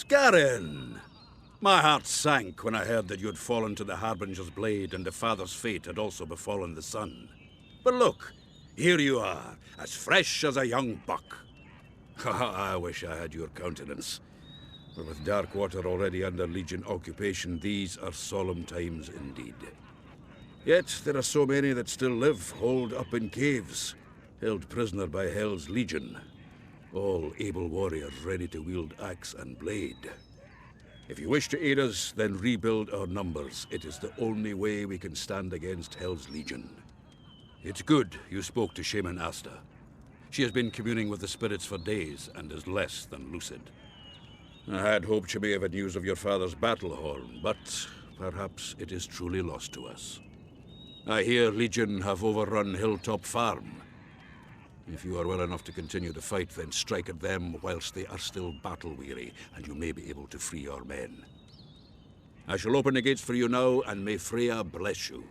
Garin! My heart sank when I heard that you had fallen to the Harbinger's blade and the Father's fate had also befallen the son. But look, here you are, as fresh as a young buck. I wish I had your countenance. But with Darkwater already under Legion occupation, these are solemn times indeed. Yet there are so many that still live, holed up in caves, held prisoner by Hell's Legion. All able warriors ready to wield axe and blade. If you wish to aid us, then rebuild our numbers. It is the only way we can stand against Hell's Legion. It's good you spoke to Shaman Asta. She has been communing with the spirits for days and is less than lucid. I had hoped she may have had news of your father's battle horn, but perhaps it is truly lost to us. I hear Legion have overrun Hilltop Farm. If you are well enough to continue the fight, then strike at them whilst they are still battle-weary, and you may be able to free your men. I shall open the gates for you now, and may Freya bless you.